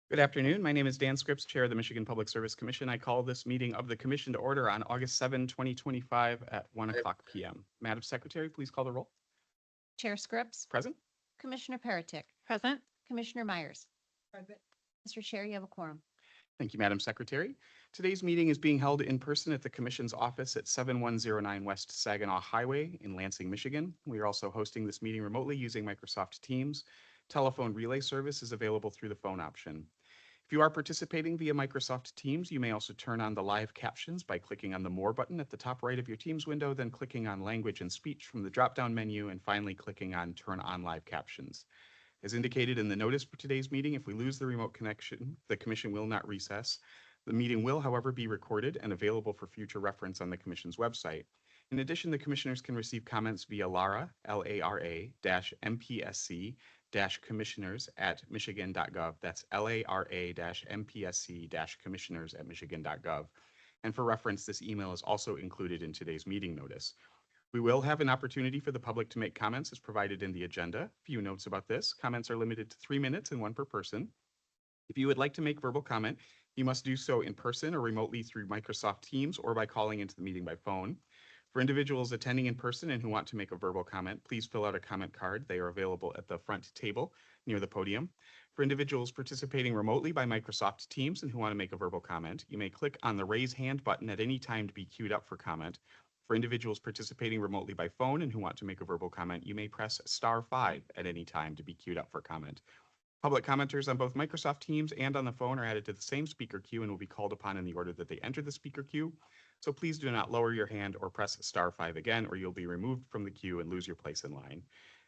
Good afternoon. My name is Dan Scripps, Chair of the Michigan Public Service Commission. I call this meeting of the Commission to order on August 7, 2025 at 1 o'clock p.m. Madam Secretary, please call the roll. Chair Scripps, Present? Commissioner Peritick, Present. Commissioner Myers. Mr. Chair, you have a quorum. Thank you, Madam Secretary. Today's meeting is being held in person at the Commission's office at 7109 West Saginaw Highway in Lansing, Michigan. We are also hosting this meeting remotely using Microsoft Teams. Telephone relay service is available through the phone option. If you are participating via Microsoft Teams, you may also turn on the live captions by clicking on the More button at the top right of your Teams window, then clicking on Language and Speech from the drop-down menu, and finally clicking on Turn on Live Captions. As indicated in the notice for today's meeting, if we lose the remote connection, the Commission will not recess. The meeting will, however, be recorded and available for future reference on the Commission's website. In addition, the Commissioners can receive comments via LARA, LARA-MPSC commissioners@michigan.gov. That's LARA-MPSC commissioners@michigan.gov. And for reference, this email is also included in today's meeting notice. We will have an opportunity for the public to make comments as provided in the agenda. A few notes about this. Comments are limited to 3 minutes and one per person. If you would like to make verbal comment, you must do so in person or remotely through Microsoft Teams or by calling into the meeting by phone. For individuals attending in person and who want to make a verbal comment, please fill out a comment card. They are available at the front table near the podium. For individuals participating remotely by Microsoft Teams and who want to make a verbal comment, you may click on the raise hand button at any time to be queued up for comment. For individuals participating remotely by phone and who want to make a verbal comment, you may press *5 at any time to be queued up for comment. Public commenters on both Microsoft Teams and on the phone are added to the same speaker queue and will be called upon in the order that they enter the speaker queue. So please do not lower your hand or press *5 again, or you'll be removed from the queue and lose your place in line.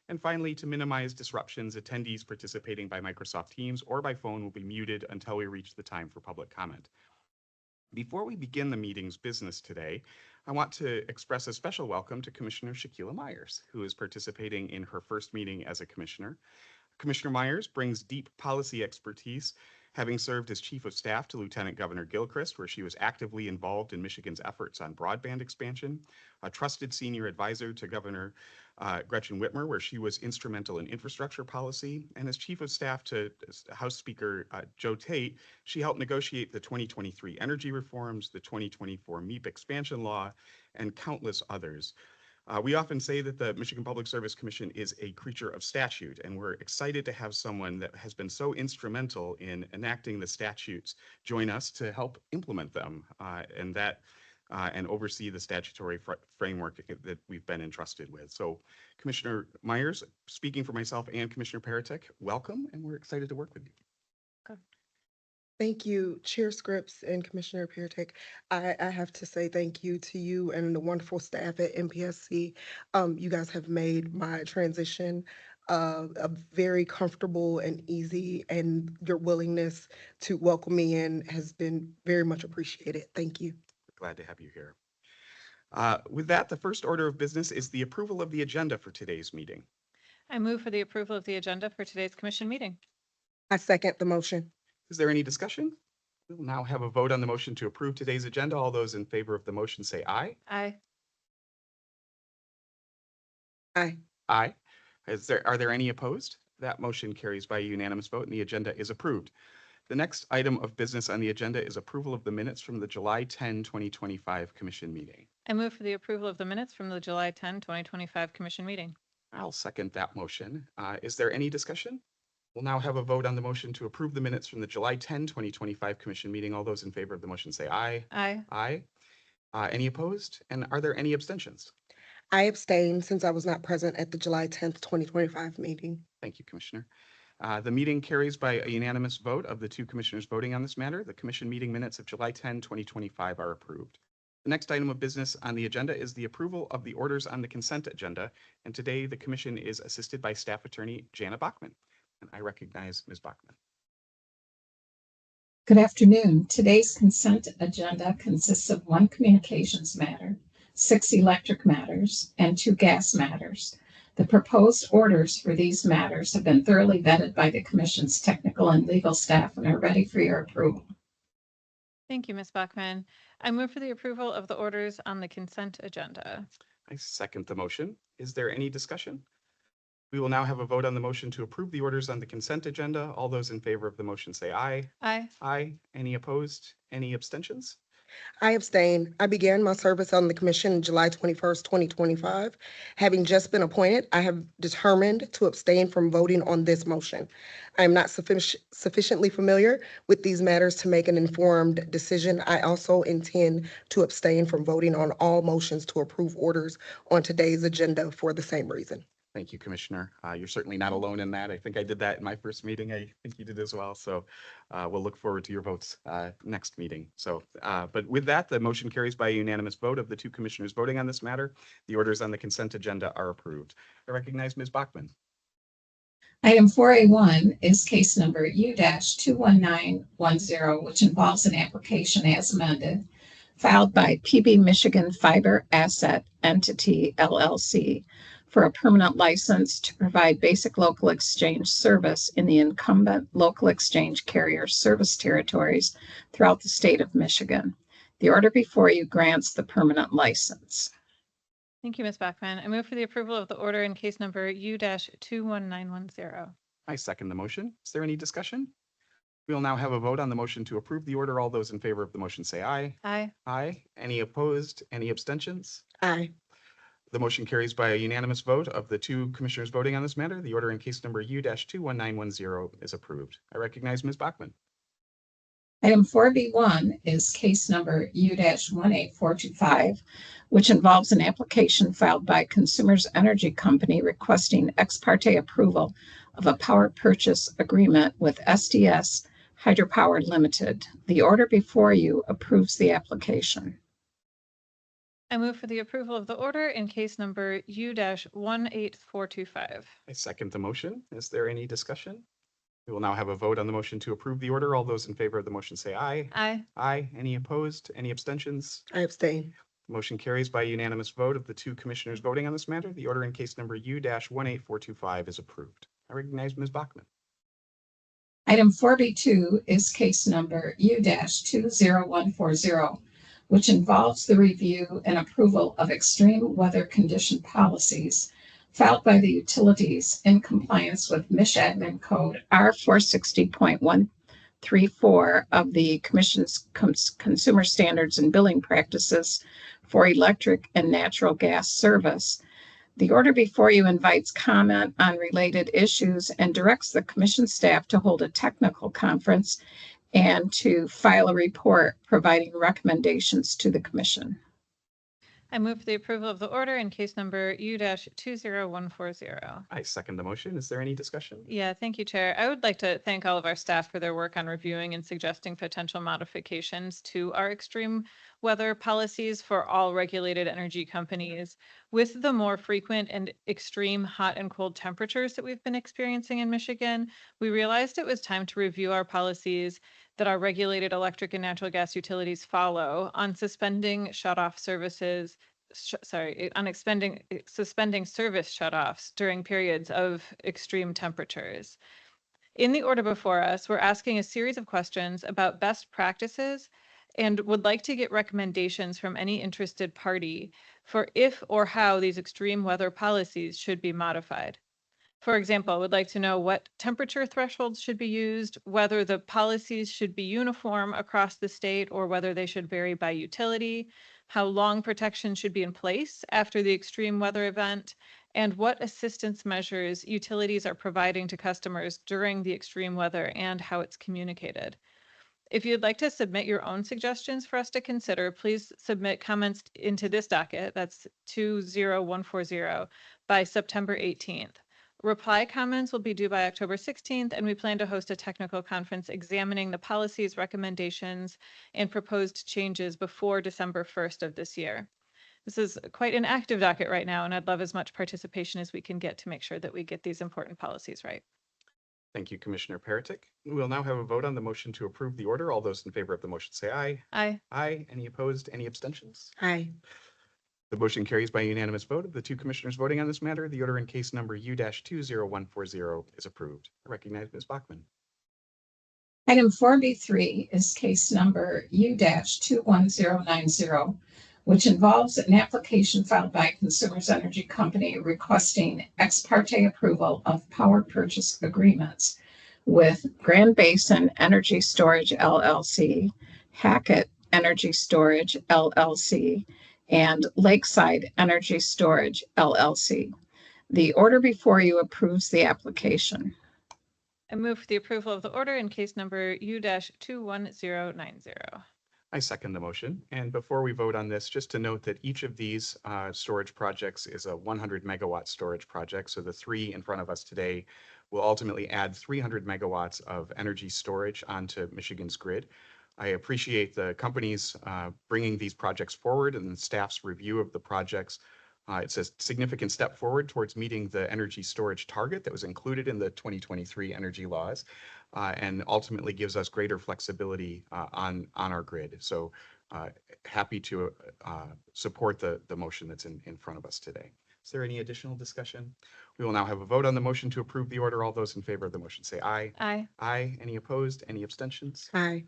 And finally, to minimize disruptions, attendees participating by Microsoft Teams or by phone will be muted until we reach the time for public comment. Before we begin the meeting's business today, I want to express a special welcome to Commissioner Shaquilla Myers, who is participating in her first meeting as a commissioner. Commissioner Myers brings deep policy expertise, having served as Chief of Staff to Lieutenant Governor Gilchrist, where she was actively involved in Michigan's efforts on broadband expansion, a trusted senior advisor to Governor Gretchen Whitmer, where she was instrumental in infrastructure policy, and as Chief of Staff to House Speaker Joe Tate, she helped negotiate the 2023 energy reforms, the 2024 MEEP expansion law, and countless others. We often say that the Michigan Public Service Commission is a creature of statute, and we're excited to have someone that has been so instrumental in enacting the statutes join us to help implement them and oversee the statutory framework that we've been entrusted with. So Commissioner Myers, speaking for myself and Commissioner Peritick, welcome, and we're excited to work with you. Thank you, Chair Scripps and Commissioner Peartick. I have to say thank you to you and the wonderful staff at MPSC. You guys have made my transition a very comfortable and easy, and your willingness to welcome me in has been very much appreciated. Thank you. Glad to have you here. With that, the first order of business is the approval of the agenda for today's meeting. I move for the approval of the agenda for today's commission meeting. I second the motion. Is there any discussion? We'll now have a vote on the motion to approve today's agenda. All those in favor of the motion say aye. Aye. Aye. Aye. Are there any opposed? That motion carries by a unanimous vote and the agenda is approved. The next item of business on the agenda is approval of the minutes from the July 10, 2025 commission meeting. I move for the approval of the minutes from the July 10, 2025 commission meeting. I'll second that motion. Is there any discussion? We'll now have a vote on the motion to approve the minutes from the July 10, 2025 commission meeting. All those in favor of the motion say aye. Aye. Aye. Any opposed? And are there any abstentions? I abstain since I was not present at the July 10th, 2025 meeting. Thank you, Commissioner. The meeting carries by a unanimous vote of the two commissioners voting on this matter. The commission meeting minutes of July 10, 2025 are approved. The next item of business on the agenda is the approval of the orders on the consent agenda. And today the commission is assisted by Staff Attorney Jana Bachman. And I recognize Ms. Bachman. Good afternoon. Today's consent agenda consists of 1 communications matter, 6 electric matters, and 2 gas matters. The proposed orders for these matters have been thoroughly vetted by the Commission's technical and legal staff and are ready for your approval. Thank you, Ms. Bachman. I move for the approval of the orders on the consent agenda. I second the motion. Is there any discussion? We will now have a vote on the motion to approve the orders on the consent agenda. All those in favor of the motion say aye. Aye. Aye. Any opposed? Any abstentions? I abstain. I began my service on the commission July 21st, 2025. Having just been appointed, I have determined to abstain from voting on this motion. I am not sufficiently familiar with these matters to make an informed decision. I also intend to abstain from voting on all motions to approve orders on today's agenda for the same reason. Thank you, Commissioner. You're certainly not alone in that. I think I did that in my first meeting. I think you did as well. So we'll look forward to your votes next meeting. So, but with that, the motion carries by a unanimous vote of the two commissioners voting on this matter. The orders on the consent agenda are approved. I recognize Ms. Bachman. Item 4A1 is case number U-21910, which involves an application as amended filed by PB Michigan Fiber Asset Entity LLC for a permanent license to provide basic local exchange service in the incumbent local exchange carrier service territories throughout the state of Michigan. The order before you grants the permanent license. Thank you, Ms. Bachman. I move for the approval of the order in case number U-21910. I second the motion. Is there any discussion? We will now have a vote on the motion to approve the order. All those in favor of the motion say aye. Aye. Aye. Any opposed? Any abstentions? Aye. The motion carries by a unanimous vote of the two commissioners voting on this matter. The order in case number U-21910 is approved. I recognize Ms. Bachman. Item 4B1 is case number U-18425, which involves an application filed by Consumers Energy Company requesting ex parte approval of a power purchase agreement with SDS Hydropower Limited. The order before you approves the application. I move for the approval of the order in case number U-18425. I second the motion. Is there any discussion? We will now have a vote on the motion to approve the order. All those in favor of the motion say aye. Aye. Aye. Any opposed? Any abstentions? I abstain. The motion carries by a unanimous vote of the two commissioners voting on this matter. The order in case number U-18425 is approved. I recognize Ms. Bachman. Item 4B2 is case number U-20140, which involves the review and approval of extreme weather condition policies filed by the utilities in compliance with Michigan Code R460.134 of the Commission's Consumer Standards and Billing Practices for Electric and Natural Gas Service. The order before you invites comment on related issues and directs the Commission staff to hold a technical conference and to file a report providing recommendations to the Commission. I move for the approval of the order in case number U-20140. I second the motion. Is there any discussion? Yeah, thank you, Chair. I would like to thank all of our staff for their work on reviewing and suggesting potential modifications to our extreme weather policies for all regulated energy companies. With the more frequent and extreme hot and cold temperatures that we've been experiencing in Michigan, we realized it was time to review our policies that our regulated electric and natural gas utilities follow on suspending shutoff services, suspending service shutoffs during periods of extreme temperatures. In the order before us, we're asking a series of questions about best practices and would like to get recommendations from any interested party for if or how these extreme weather policies should be modified. For example, I would like to know what temperature thresholds should be used, whether the policies should be uniform across the state or whether they should vary by utility, how long protection should be in place after the extreme weather event, and what assistance measures utilities are providing to customers during the extreme weather and how it's communicated. If you'd like to submit your own suggestions for us to consider, please submit comments into this docket, that's 20140, by September 18th. Reply comments will be due by October 16th, and we plan to host a technical conference examining the policies, recommendations, and proposed changes before December 1st of this year. This is quite an active docket right now, and I'd love as much participation as we can get to make sure that we get these important policies right. Thank you, Commissioner Peretick. We will now have a vote on the motion to approve the order. All those in favor of the motion say aye. Aye. Aye. Any opposed? Any abstentions? Aye. The motion carries by unanimous vote of the two commissioners voting on this matter. The order in case number U-20140 is approved. I recognize Ms. Bachman. Item 4B3 is case number U-21090, which involves an application filed by Consumers Energy Company requesting ex parte approval of power purchase agreements with Grand Basin Energy Storage LLC, Hackett Energy Storage LLC, and Lakeside Energy Storage LLC. The order before you approves the application. I move for the approval of the order in case number U-21090. I second the motion. And before we vote on this, just to note that each of these storage projects is a 100 megawatt storage project. So the three in front of us today will ultimately add 300 megawatts of energy storage onto Michigan's grid. I appreciate the companies bringing these projects forward and the staff's review of the projects. It's a significant step forward towards meeting the energy storage target that was included in the 2023 energy laws, and ultimately gives us greater flexibility on our grid. So happy to support the motion that's in front of us today. Is there any additional discussion? We will now have a vote on the motion to approve the order. All those in favor of the motion say aye. Aye. Aye. Any opposed? Any abstentions? Aye.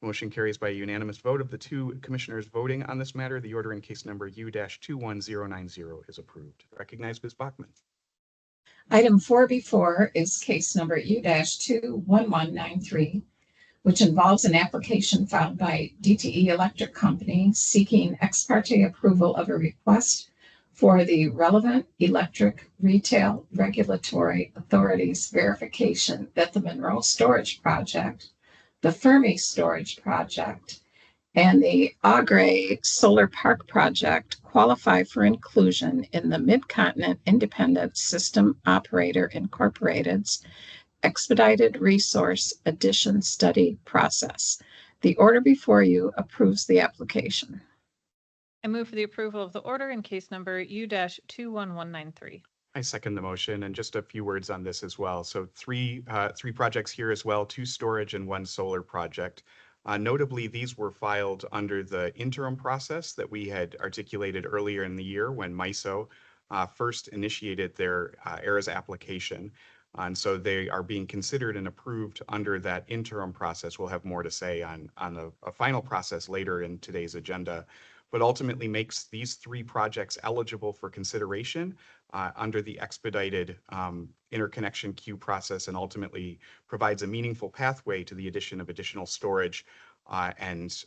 Motion carries by a unanimous vote of the two commissioners voting on this matter. The order in case number U-21090 is approved. Recognize Ms. Bachman. Item 4B4 is case number U-21193, which involves an application filed by DTE Electric Company seeking ex parte approval of a request for the relevant electric retail regulatory authorities verification that the Monroe Storage Project, the Fermi Storage Project, and the Agre Solar Park Project qualify for inclusion in the Mid-Continent Independent System Operator Incorporated's Expedited Resource Addition Study process. The order before you approves the application. I move for the approval of the order in case number U-21193. I second the motion, and just a few words on this as well. So three projects here as well, 2 storage and 1 solar project. Notably, these were filed under the interim process that we had articulated earlier in the year when MISO first initiated their ERAS application. And so they are being considered and approved under that interim process. We'll have more to say on a final process later in today's agenda, but ultimately makes these 3 projects eligible for consideration under the expedited interconnection queue process, and ultimately provides a meaningful pathway to the addition of additional storage and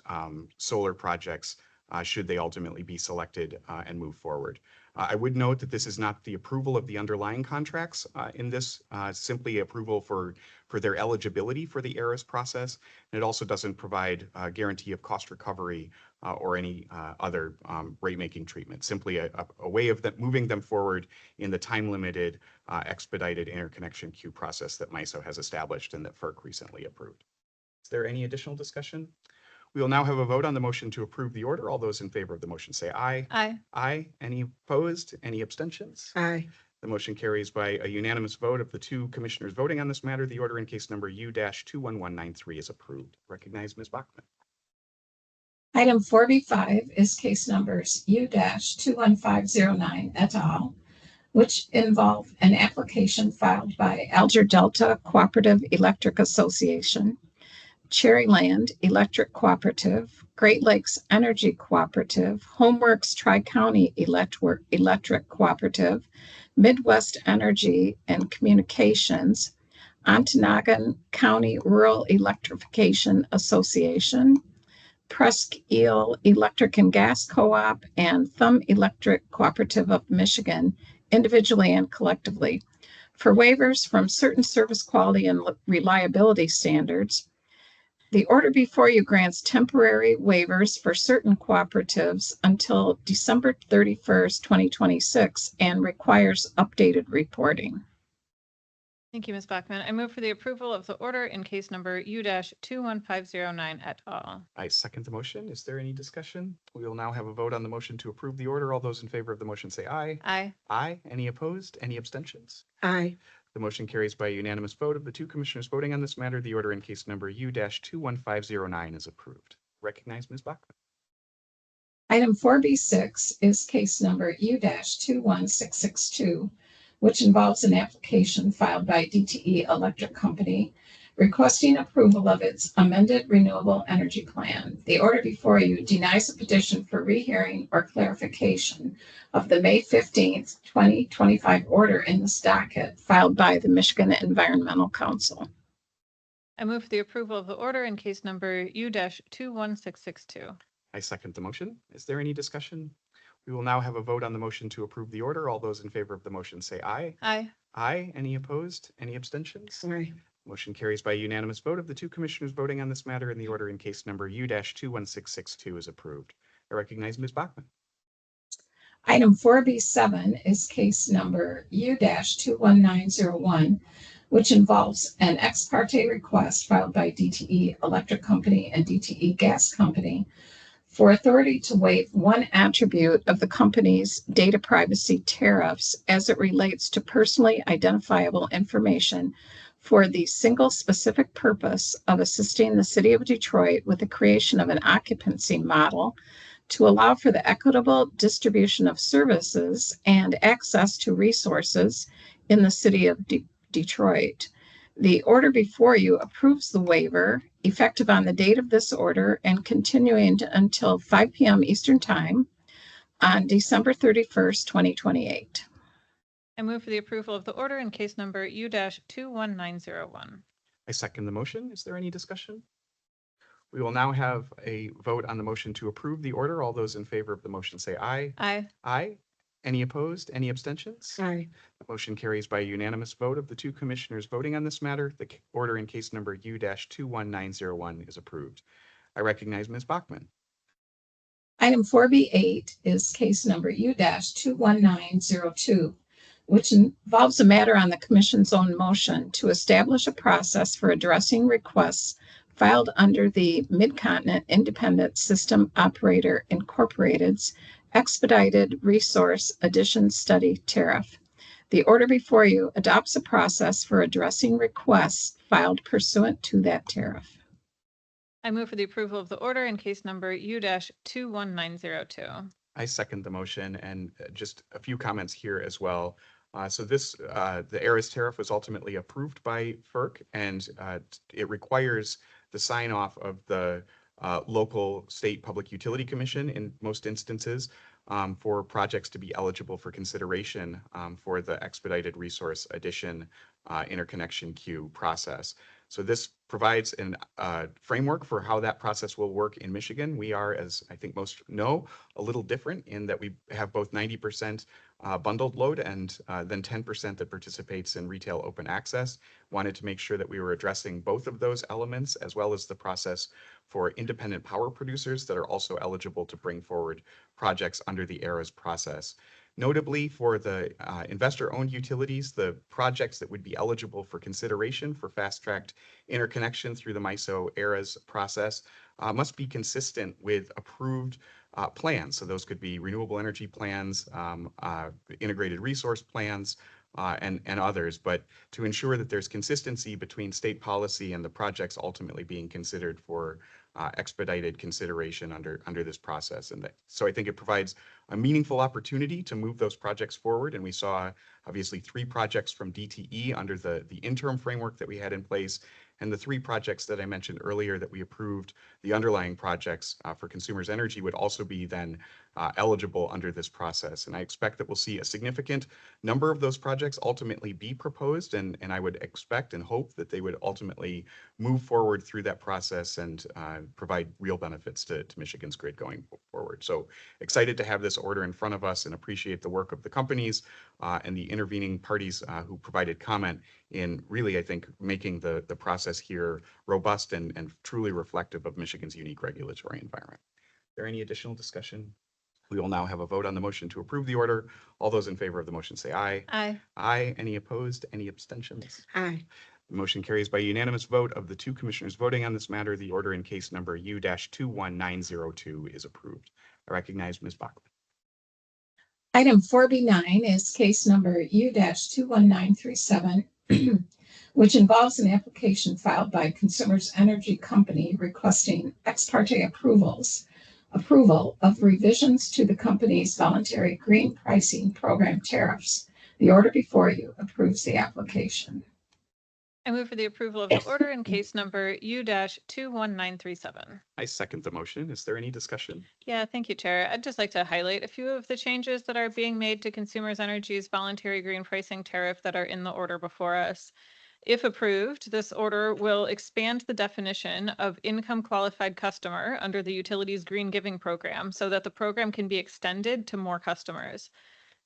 solar projects should they ultimately be selected and move forward. I would note that this is not the approval of the underlying contracts in this, simply approval for their eligibility for the ERAS process. And it also doesn't provide a guarantee of cost recovery or any other rate-making treatment, simply a way of moving them forward in the time-limited expedited interconnection queue process that MISO has established and that FERC recently approved. Is there any additional discussion? We will now have a vote on the motion to approve the order. All those in favor of the motion say aye. Aye. Aye. Any opposed? Any abstentions? Aye. The motion carries by a unanimous vote of the 2 commissioners voting on this matter. The order in case number U-21193 is approved. Recognize Ms. Bachman. Item 4B5 is case numbers U-21509 et al., which involve an application filed by Alger Delta Cooperative Electric Association, Cherryland Electric Cooperative, Great Lakes Energy Cooperative, Homeworks Tri-County Electric Cooperative, Midwest Energy and Communications, Ontonagon County Rural Electrification Association, Presque Isle Electric and Gas Co-op, and Thumb Electric Cooperative of Michigan, individually and collectively, for waivers from certain service quality and reliability standards. The order before you grants temporary waivers for certain cooperatives until December 31st, 2026, and requires updated reporting. Thank you, Ms. Bachman. I move for the approval of the order in case number U-21509 et al. I second the motion. Is there any discussion? We will now have a vote on the motion to approve the order. All those in favor of the motion say aye. Aye. Aye. Any opposed? Any abstentions? Aye. The motion carries by a unanimous vote of the 2 commissioners voting on this matter. The order in case number U-21509 is approved. Recognize Ms. Bachman. Item 4B6 is case number U-21662, which involves an application filed by DTE Electric Company requesting approval of its amended renewable energy plan. The order before you denies a petition for rehearing or clarification of the May 15th, 2025 order in this docket filed by the Michigan Environmental Council. I move for the approval of the order in case number U-21662. I second the motion. Is there any discussion? We will now have a vote on the motion to approve the order. All those in favor of the motion say aye. Aye. Aye. Any opposed? Any abstentions? Aye. Motion carries by unanimous vote of the two commissioners voting on this matter, and the order in case number U-21662 is approved. I recognize Ms. Bachman. Item 4B7 is case number U-21901, which involves an ex parte request filed by DTE Electric Company and DTE Gas Company for authority to waive one attribute of the company's data privacy tariffs as it relates to personally identifiable information for the single specific purpose of assisting the city of Detroit with the creation of an occupancy model to allow for the equitable distribution of services and access to resources in the city of Detroit. The order before you approves the waiver effective on the date of this order and continuing until 5 p.m. Eastern Time on December 31st, 2028. I move for the approval of the order in case number U-21901. I second the motion. Is there any discussion? We will now have a vote on the motion to approve the order. All those in favor of the motion say aye. Aye. Aye. Any opposed? Any abstentions? Aye. The motion carries by a unanimous vote of the two commissioners voting on this matter. The order in case number U-21901 is approved. I recognize Ms. Bachman. Item 4B8 is case number U-21902, which involves a matter on the Commission's own motion to establish a process for addressing requests filed under the Mid-Continent Independent System Operator Incorporated's Expedited Resource Addition Study Tariff. The order before you adopts a process for addressing requests filed pursuant to that tariff. I move for the approval of the order in case number U-21902. I second the motion, and just a few comments here as well. The ARIS tariff was ultimately approved by FERC, and it requires the sign off of the local state public utility commission in most instances for projects to be eligible for consideration for the expedited resource addition interconnection queue process. So this provides a framework for how that process will work in Michigan. We are, as I think most know, a little different in that we have both 90% bundled load and then 10% that participates in retail open access. Wanted to make sure that we were addressing both of those elements, as well as the process for independent power producers that are also eligible to bring forward projects under the ARIS process. Notably, for the investor-owned utilities, the projects that would be eligible for consideration for fast-tracked interconnection through the MISO ARIS process must be consistent with approved plans. So those could be renewable energy plans, integrated resource plans, and others. But to ensure that there's consistency between state policy and the projects ultimately being considered for expedited consideration under this process. And so I think it provides a meaningful opportunity to move those projects forward. And we saw obviously 3 projects from DTE under the interim framework that we had in place, and the 3 projects that I mentioned earlier that we approved, the underlying projects for Consumers Energy would also be then eligible under this process. And I expect that we'll see a significant number of those projects ultimately be proposed, and I would expect and hope that they would ultimately move forward through that process and provide real benefits to Michigan's grid going forward. So excited to have this order in front of us and appreciate the work of the companies and the intervening parties who provided comment in really, I think, making the process here robust and truly reflective of Michigan's unique regulatory environment. Is there any additional discussion? We will now have a vote on the motion to approve the order. All those in favor of the motion say aye. Aye. Aye. Any opposed? Any abstentions? Aye. The motion carries by unanimous vote of the two commissioners voting on this matter. The order in case number U-21902 is approved. I recognize Ms. Bachman. Item 4B9 is case number U-21937, which involves an application filed by Consumers Energy Company requesting ex parte approval of revisions to the company's voluntary green pricing program tariffs. The order before you approves the application. I move for the approval of the order in case number U-21937. I second the motion. Is there any discussion? Yeah, thank you, Chair. I'd just like to highlight a few of the changes that are being made to Consumers Energy's voluntary green pricing tariff that are in the order before us. If approved, this order will expand the definition of income qualified customer under the utilities green giving program so that the program can be extended to more customers.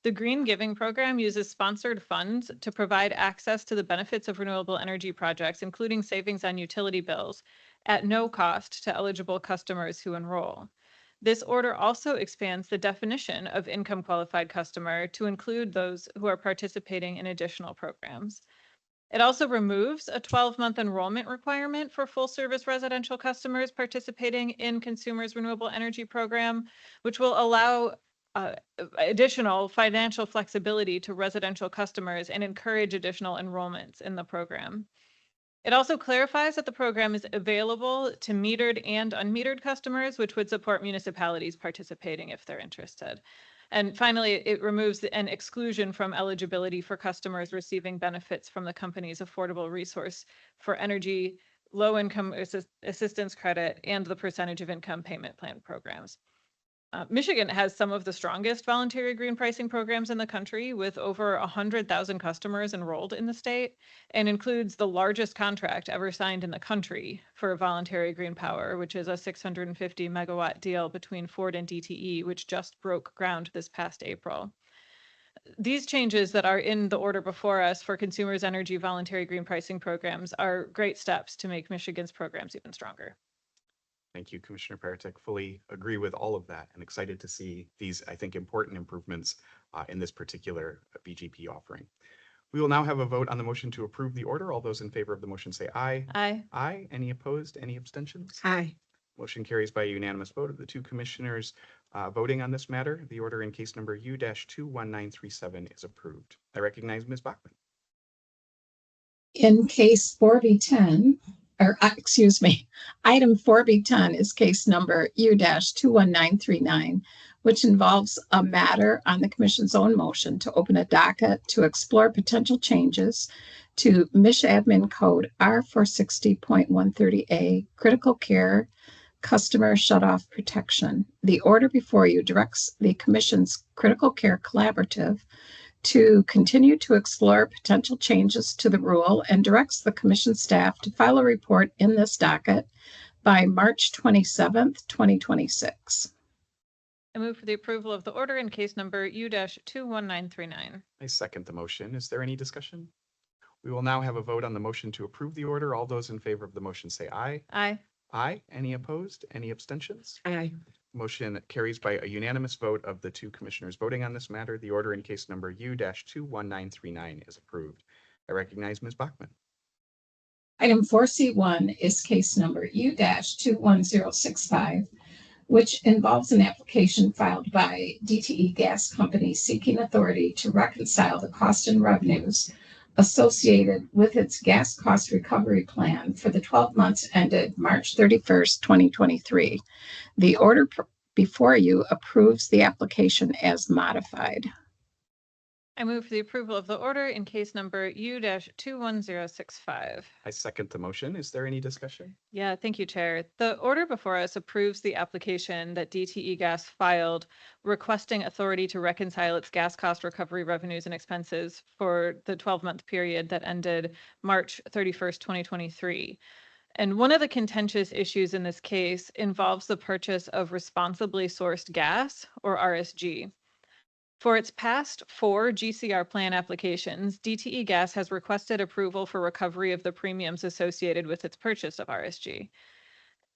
The Green Giving Program uses sponsored funds to provide access to the benefits of renewable energy projects, including savings on utility bills, at no cost to eligible customers who enroll. This order also expands the definition of income qualified customer to include those who are participating in additional programs. It also removes a 12-month enrollment requirement for full-service residential customers participating in Consumers Renewable Energy Program, which will allow additional financial flexibility to residential customers and encourage additional enrollments in the program. It also clarifies that the program is available to metered and unmetered customers, which would support municipalities participating if they're interested. And finally, it removes an exclusion from eligibility for customers receiving benefits from the company's affordable resource for energy, low-income assistance credit, and the percentage of income payment plan programs. Michigan has some of the strongest voluntary green pricing programs in the country, with over 100,000 customers enrolled in the state, and includes the largest contract ever signed in the country for voluntary green power, which is a 650 megawatt deal between Ford and DTE, which just broke ground this past April. These changes that are in the order before us for Consumers Energy voluntary green pricing programs are great steps to make Michigan's programs even stronger. Thank you, Commissioner Paratek. Fully agree with all of that and excited to see these, I think, important improvements in this particular BGP offering. We will now have a vote on the motion to approve the order. All those in favor of the motion say aye. Aye. Aye. Any opposed? Any abstentions? Aye. Motion carries by a unanimous vote of the two commissioners voting on this matter. The order in case number U-21937 is approved. I recognize Ms. Bachman. In case 4B10, item 4B10 is case number U-21939, which involves a matter on the Commission's own motion to open a docket to explore potential changes to Mich Admin Code R460.130A, Critical Care Customer Shutoff Protection. The order before you directs the Commission's Critical Care Collaborative to continue to explore potential changes to the rule and directs the Commission staff to file a report in this docket by March 27th, 2026. I move for the approval of the order in case number U-21939. I second the motion. Is there any discussion? We will now have a vote on the motion to approve the order. All those in favor of the motion say aye. Aye. Aye. Any opposed? Any abstentions? Aye. Motion carries by a unanimous vote of the two commissioners voting on this matter. The order in case number U-21939 is approved. I recognize Ms. Bachman. Item 4C1 is case number U-21065, which involves an application filed by DTE Gas Company seeking authority to reconcile the cost and revenues associated with its gas cost recovery plan for the 12 months ended March 31st, 2023. The order before you approves the application as modified. I move for the approval of the order in case number U-21065. I second the motion. Is there any discussion? Yeah, thank you, Chair. The order before us approves the application that DTE Gas filed requesting authority to reconcile its gas cost recovery revenues and expenses for the 12-month period that ended March 31st, 2023. And one of the contentious issues in this case involves the purchase of responsibly sourced gas, or RSG. For its past 4 GCR plan applications, DTE Gas has requested approval for recovery of the premiums associated with its purchase of RSG.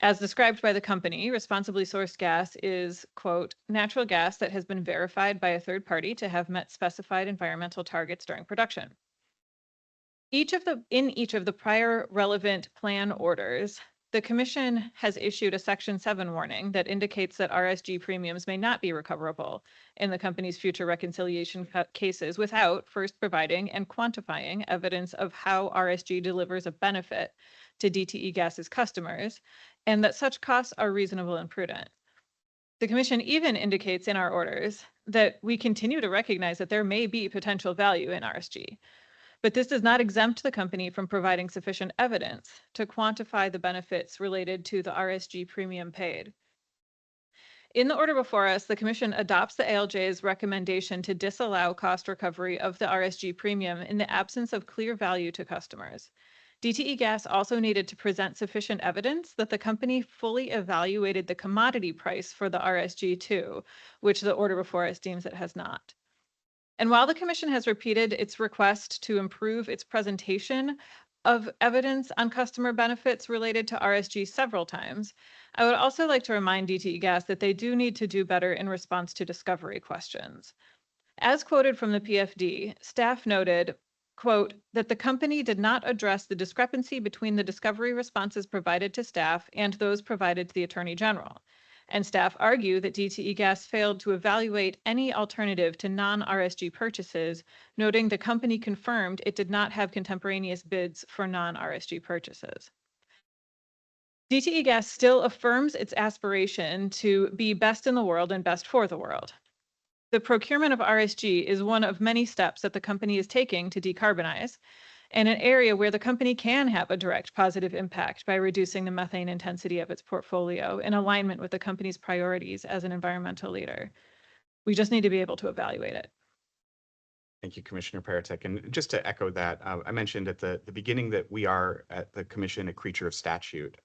As described by the company, responsibly sourced gas is, quote, natural gas that has been verified by a third party to have met specified environmental targets during production. In each of the prior relevant plan orders, the Commission has issued a Section 7 warning that indicates that RSG premiums may not be recoverable in the company's future reconciliation cases without first providing and quantifying evidence of how RSG delivers a benefit to DTE Gas's customers, and that such costs are reasonable and prudent. The Commission even indicates in our orders that we continue to recognize that there may be potential value in RSG, but this does not exempt the company from providing sufficient evidence to quantify the benefits related to the RSG premium paid. In the order before us, the Commission adopts the ALJ's recommendation to disallow cost recovery of the RSG premium in the absence of clear value to customers. DTE Gas also needed to present sufficient evidence that the company fully evaluated the commodity price for the RSG2, which the order before us deems it has not. And while the Commission has repeated its request to improve its presentation of evidence on customer benefits related to RSG several times, I would also like to remind DTE Gas that they do need to do better in response to discovery questions. As quoted from the PFD, staff noted, quote, that the company did not address the discrepancy between the discovery responses provided to staff and those provided to the Attorney General. And staff argue that DTE Gas failed to evaluate any alternative to non-RSG purchases, noting the company confirmed it did not have contemporaneous bids for non-RSG purchases. DTE Gas still affirms its aspiration to be best in the world and best for the world. The procurement of RSG is one of many steps that the company is taking to decarbonize, and an area where the company can have a direct positive impact by reducing the methane intensity of its portfolio in alignment with the company's priorities as an environmental leader. We just need to be able to evaluate it. Thank you, Commissioner Paratek. And just to echo that, I mentioned at the beginning that we are at the Commission a creature of statute.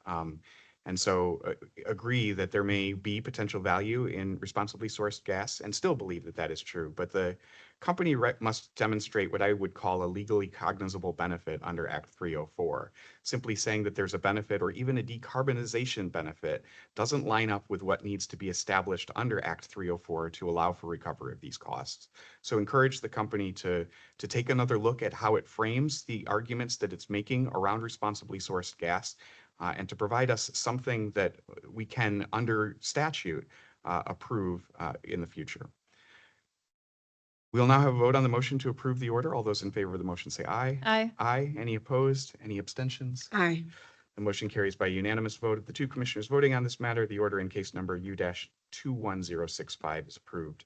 And so agree that there may be potential value in responsibly sourced gas and still believe that that is true. But the company must demonstrate what I would call a legally cognizable benefit under Act 304. Simply saying that there's a benefit or even a decarbonization benefit doesn't line up with what needs to be established under Act 304 to allow for recovery of these costs. So encourage the company to take another look at how it frames the arguments that it's making around responsibly sourced gas, and to provide us something that we can, under statute, approve in the future. We'll now have a vote on the motion to approve the order. All those in favor of the motion say aye. Aye. Aye. Any opposed? Any abstentions? Aye. The motion carries by unanimous vote of the two commissioners voting on this matter. The order in case number U-21065 is approved.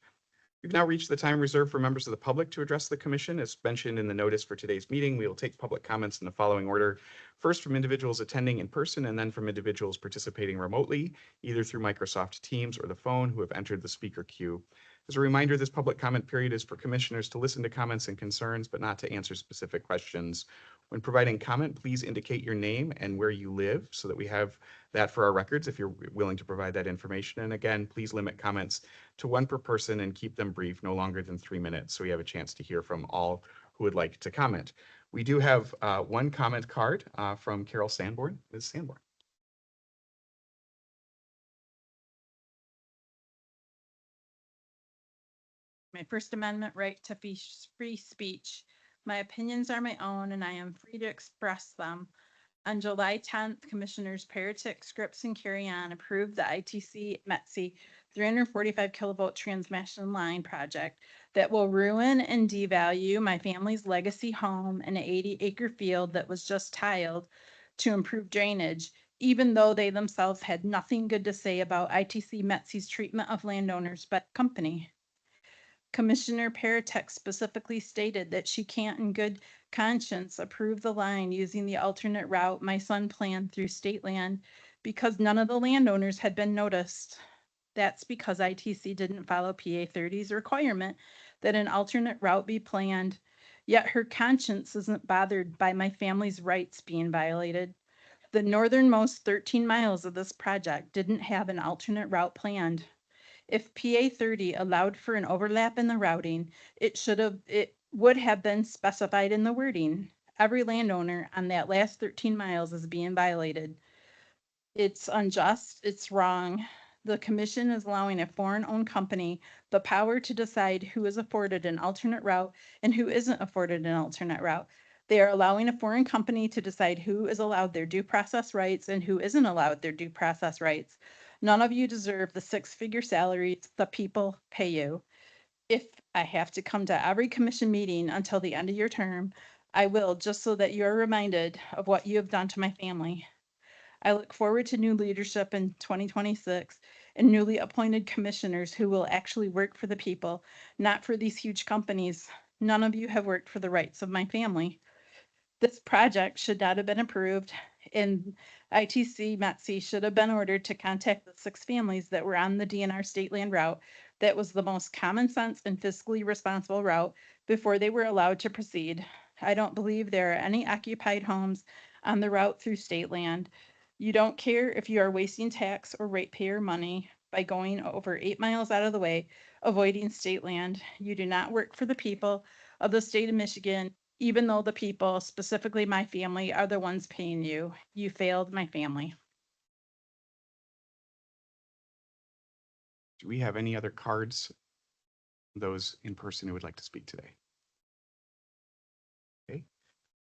We've now reached the time reserved for members of the public to address the commission. As mentioned in the notice for today's meeting, we will take public comments in the following order. First, from individuals attending in person, and then from individuals participating remotely, either through Microsoft Teams or the phone, who have entered the speaker queue. As a reminder, this public comment period is for commissioners to listen to comments and concerns, but not to answer specific questions. When providing comment, please indicate your name and where you live so that we have that for our records if you're willing to provide that information. And again, please limit comments to one per person and keep them brief, no longer than 3 minutes, so we have a chance to hear from all who would like to comment. We do have one comment card from Carol Sanborn. Ms. Sanborn. My First Amendment right to free speech. My opinions are my own and I am free to express them. On July 10th, Commissioners Paratek, Scripps, and Carrion approved the ITC METC 345 kilovolt transmission line project that will ruin and devalue my family's legacy home and an 80-acre field that was just tiled to improve drainage, even though they themselves had nothing good to say about ITC METC's treatment of landowners but company. Commissioner Paratek specifically stated that she can't in good conscience approve the line using the alternate route my son planned through state land because none of the landowners had been noticed. That's because ITC didn't follow PA 30's requirement that an alternate route be planned, yet her conscience isn't bothered by my family's rights being violated. The northernmost 13 miles of this project didn't have an alternate route planned. If PA 30 allowed for an overlap in the routing, it would have been specified in the wording. Every landowner on that last 13 miles is being violated. It's unjust, it's wrong. The commission is allowing a foreign-owned company the power to decide who is afforded an alternate route and who isn't afforded an alternate route. They are allowing a foreign company to decide who is allowed their due process rights and who isn't allowed their due process rights. None of you deserve the six-figure salaries the people pay you. If I have to come to every commission meeting until the end of your term, I will, just so that you are reminded of what you have done to my family. I look forward to new leadership in 2026 and newly appointed commissioners who will actually work for the people, not for these huge companies. None of you have worked for the rights of my family. This project should not have been approved, and ITC METC should have been ordered to contact the 6 families that were on the DNR state land route. That was the most common sense and fiscally responsible route before they were allowed to proceed. I don't believe there are any occupied homes on the route through state land. You don't care if you are wasting tax or ratepayer money by going over 8 miles out of the way, avoiding state land. You do not work for the people of the state of Michigan, even though the people, specifically my family, are the ones paying you. You failed my family. Do we have any other cards? Those in person who would like to speak today? Okay.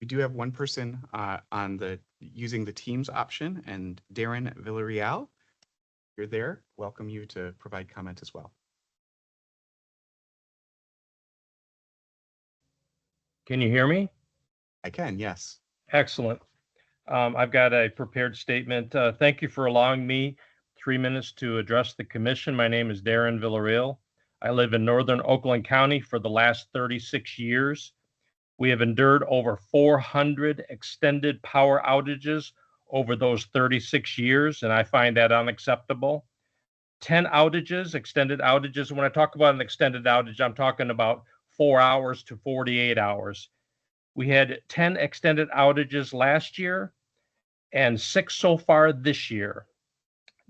We do have one person on the using the Teams option, and Darren Villarreal. You're there. Welcome you to provide comment as well. Can you hear me? I can, yes. Excellent. I've got a prepared statement. Thank you for allowing me 3 minutes to address the commission. My name is Darren Villarreal. I live in northern Oakland County for the last 36 years. We have endured over 400 extended power outages over those 36 years, and I find that unacceptable. 10 outages, extended outages. When I talk about an extended outage, I'm talking about 4 hours to 48 hours. We had 10 extended outages last year and 6 so far this year.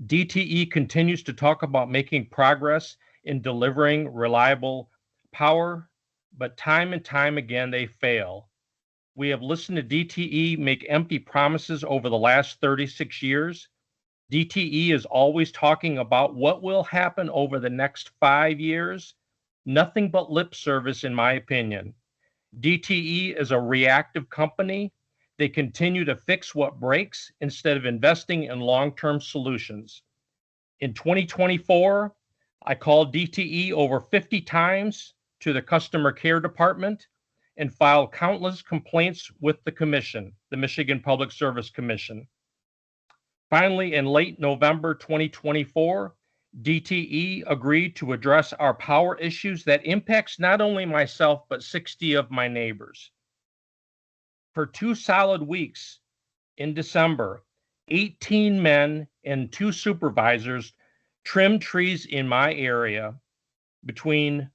DTE continues to talk about making progress in delivering reliable power, but time and time again, they fail. We have listened to DTE make empty promises over the last 36 years. DTE is always talking about what will happen over the next 5 years. Nothing but lip service, in my opinion. DTE is a reactive company. They continue to fix what breaks instead of investing in long-term solutions. In 2024, I called DTE over 50 times to the customer care department and filed countless complaints with the commission, the Michigan Public Service Commission. Finally, in late November 2024, DTE agreed to address our power issues that impacts not only myself, but 60 of my neighbors. For 2 solid weeks in December, 18 men and 2 supervisors trimmed trees in my area between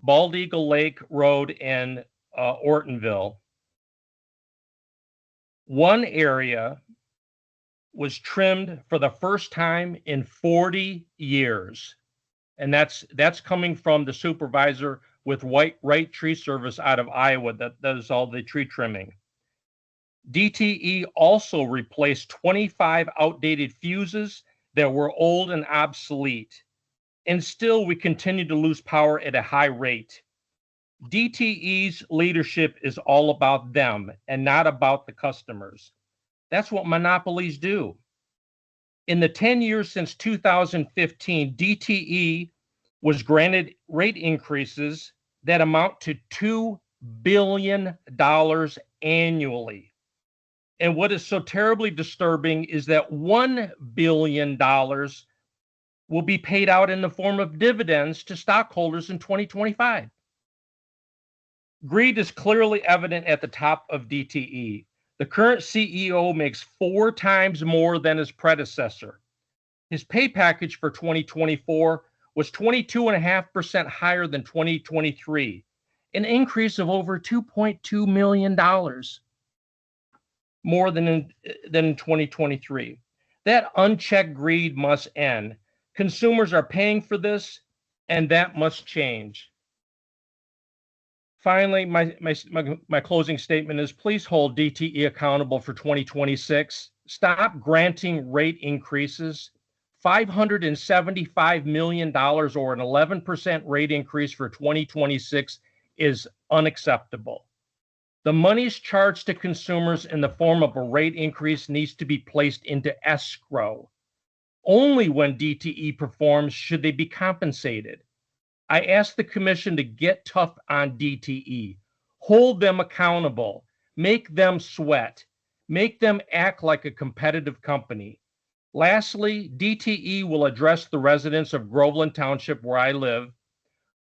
Bald Eagle Lake Road and Ortonville. One area was trimmed for the first time in 40 years. And that's coming from the supervisor with Wright Tree Service out of Iowa that does all the tree trimming. DTE also replaced 25 outdated fuses that were old and obsolete. And still we continue to lose power at a high rate. DTE's leadership is all about them and not about the customers. That's what monopolies do. In the 10 years since 2015, DTE was granted rate increases that amount to $2 billion annually. And what is so terribly disturbing is that $1 billion will be paid out in the form of dividends to stockholders in 2025. Greed is clearly evident at the top of DTE. The current CEO makes 4 times more than his predecessor. His pay package for 2024 was 22.5% higher than 2023, an increase of over $2.2 million more than in 2023. That unchecked greed must end. Consumers are paying for this, and that must change. Finally, my closing statement is please hold DTE accountable for 2026. Stop granting rate increases. $575 million or an 11% rate increase for 2026 is unacceptable. The monies charged to consumers in the form of a rate increase needs to be placed into escrow. Only when DTE performs should they be compensated. I ask the commission to get tough on DTE, hold them accountable, make them sweat, make them act like a competitive company. Lastly, DTE will address the residents of Groveland Township, where I live,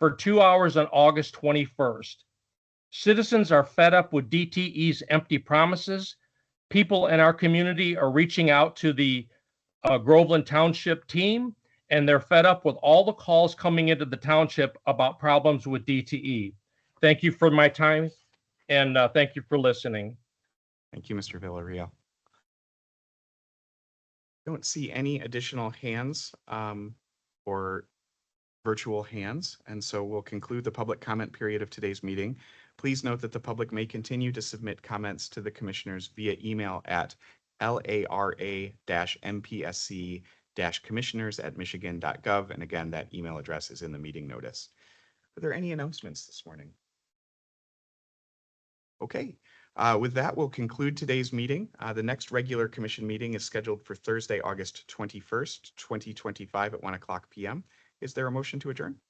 for 2 hours on August 21st. Citizens are fed up with DTE's empty promises. People in our community are reaching out to the Groveland Township team, and they're fed up with all the calls coming into the township about problems with DTE. Thank you for my time, and thank you for listening. Thank you, Mr. Villarreal. Don't see any additional hands or virtual hands, and so we'll conclude the public comment period of today's meeting. Please note that the public may continue to submit comments to the commissioners via email at lara-mpsc-commissioners@michigan.gov. And again, that email address is in the meeting notice. Are there any announcements this morning? Okay, with that, we'll conclude today's meeting. The next regular commission meeting is scheduled for Thursday, August 21st, 2025 at 1:00 p.m. Is there a motion to adjourn?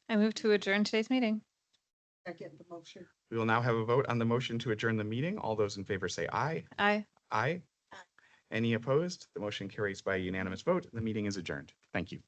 I move to adjourn today's meeting. Second the motion. We will now have a vote on the motion to adjourn the meeting. All those in favor say aye. Aye. Aye. Any opposed? The motion carries by a unanimous vote. The meeting is adjourned. Thank you.